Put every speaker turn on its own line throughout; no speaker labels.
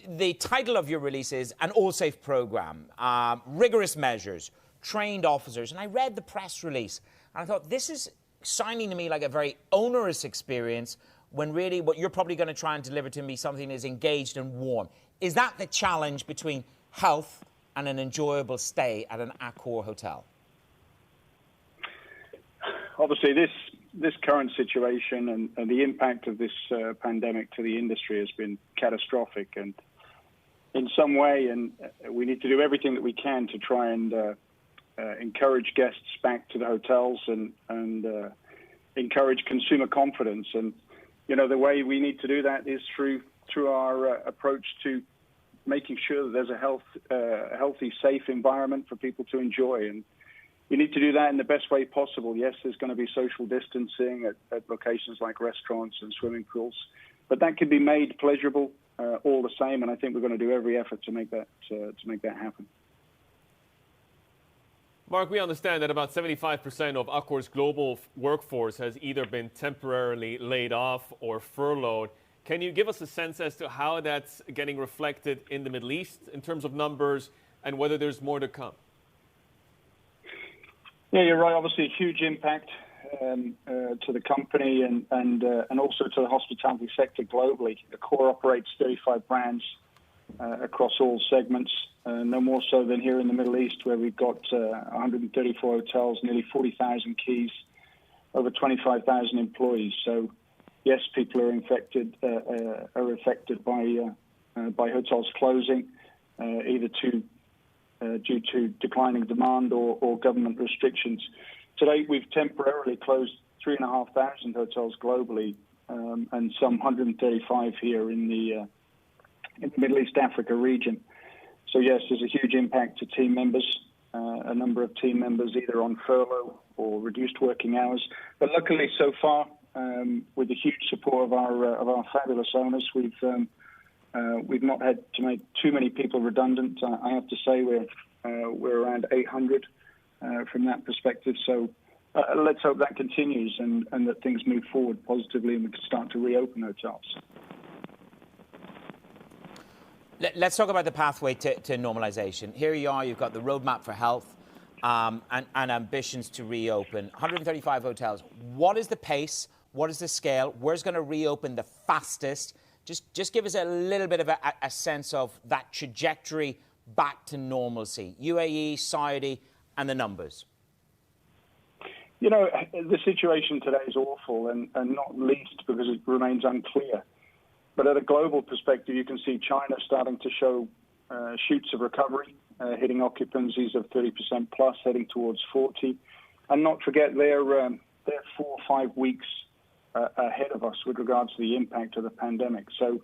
the title of your release is an all-safe program, rigorous measures, trained officers. And I read the press release and I thought, this is sounding to me like a very onerous experience when really what you're probably going to try and deliver to me something is engaged and warm. Is that the challenge between health and an enjoyable stay at an Accor hotel?
Obviously, this current situation and the impact of this pandemic to the industry has been catastrophic, and in some way, and we need to do everything that we can to try and encourage guests back to the hotels and encourage consumer confidence. And the way we need to do that is through our approach to making sure that there's a healthy, safe environment for people to enjoy. And you need to do that in the best way possible. Yes, there's going to be social distancing at locations like restaurants and swimming pools, but that can be made pleasurable all the same. And I think we're going to do every effort to make that happen.
Mark, we understand that about 75% of Accor's global workforce has either been temporarily laid off or furloughed. Can you give us a sense as to how that's getting reflected in the Middle East in terms of numbers and whether there's more to come?
Yeah, you're right. Obviously, a huge impact to the company and also to the hospitality sector globally. Accor operates 35 brands across all segments, no more so than here in the Middle East, where we've got 134 hotels, nearly 40,000 keys, over 25,000 employees. So, yes, people are affected by hotels closing, either due to declining demand or government restrictions. Today, we've temporarily closed 3,500 hotels globally, and some 135 here in the Middle East Africa region. So yes, there's a huge impact to team members. A number of team members either on furlough or reduced working hours. But luckily, so far, with the huge support of our fabulous owners, we've not had to make too many people redundant. I have to say we're around 800 from that perspective. So let's hope that continues and that things move forward positively and we can start to reopen hotels.
Let's talk about the pathway to normalisation. Here you are, you've got the roadmap for health and ambitions to reopen. 135 hotels. What is the pace? What is the scale? Where's going to reopen the fastest? Just give us a little bit of a sense of that trajectory back to normalcy. UAE, Saudi, and the numbers.
The situation today is awful, and not least because it remains unclear. But at a global perspective, you can see China starting to show shoots of recovery, hitting occupancies of 30% plus, heading towards 40. And not forget, they're 4 or 5 weeks ahead of us with regards to the impact of the pandemic. So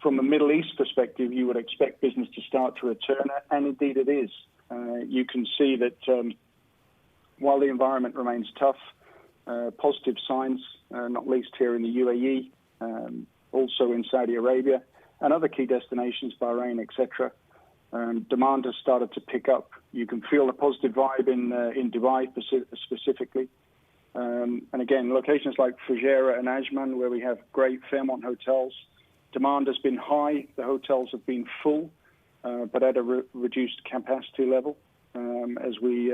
from a Middle East perspective, you would expect business to start to return, and indeed it is. You can see that while the environment remains tough, positive signs, not least here in the UAE, also in Saudi Arabia and other key destinations, Bahrain, etc. Demand has started to pick up. You can feel the positive vibe in Dubai specifically. And again, locations like Fujairah and Ajman, where we have great Fairmont hotels, demand has been high. The hotels have been full, but at a reduced capacity level. As we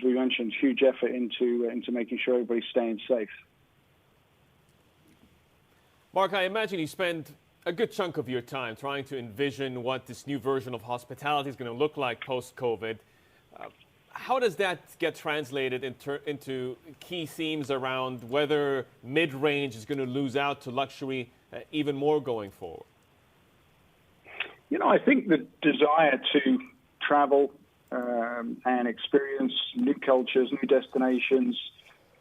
mentioned, huge effort into making sure everybody's staying safe.
Mark, I imagine you spend a good chunk of your time trying to envision what this new version of hospitality is going to look like post-COVID. How does that get translated into key themes around whether mid-range is going to lose out to luxury even more going forward?
I think the desire to travel and experience new cultures, new destinations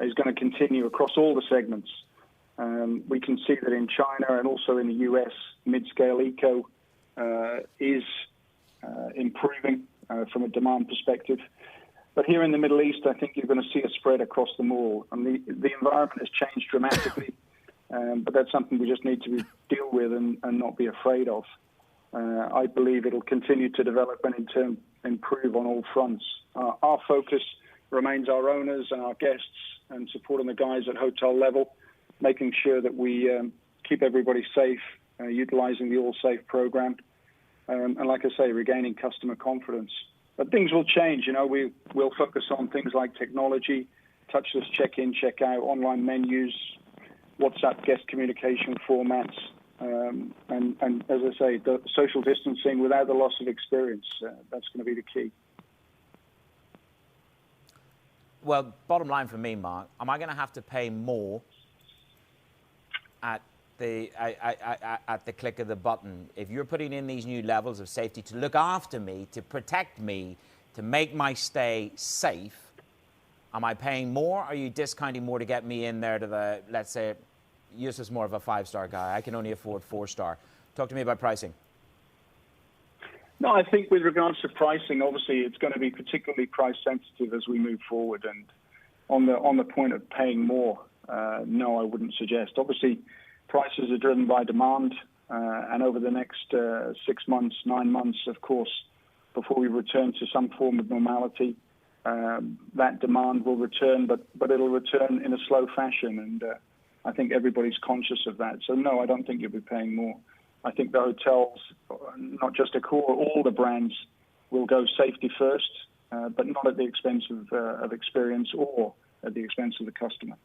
is going to continue across all the segments. We can see that in China and also in the US, mid-scale eco is improving from a demand perspective. But here in the Middle East, I think you're going to see a spread across them all. And the environment has changed dramatically, but that's something we just need to deal with and not be afraid of. I believe it'll continue to develop and improve on all fronts. Our focus remains our owners and our guests and supporting the guys at hotel level, making sure that we keep everybody safe utilizing the All Safe program, and like I say, regaining customer confidence. But things will change. We'll focus on things like technology, touchless check-in, check-out, online menus, WhatsApp guest communication formats, and as I say, the social distancing without the loss of experience. That's going to be the key.
Well, bottom line for me, Mark, am I going to have to pay more at the click of the button if you're putting in these new levels of safety to look after me, to protect me, to make my stay safe? Am I paying more? Or are you discounting more to get me in there to the, let's say, Eustace is more of a 5-star guy. I can only afford 4-star. Talk to me about pricing.
No, I think with regards to pricing, obviously it's going to be particularly price sensitive as we move forward. And on the point of paying more, no, I wouldn't suggest. Obviously, prices are driven by demand, and over the next 6 months, 9 months, of course, before we return to some form of normality, that demand will return, but it'll return in a slow fashion, and I think everybody's conscious of that. So no, I don't think you'll be paying more. I think the hotels, not just Accor, all the brands will go safety first, but not at the expense of experience or at the expense of the customer.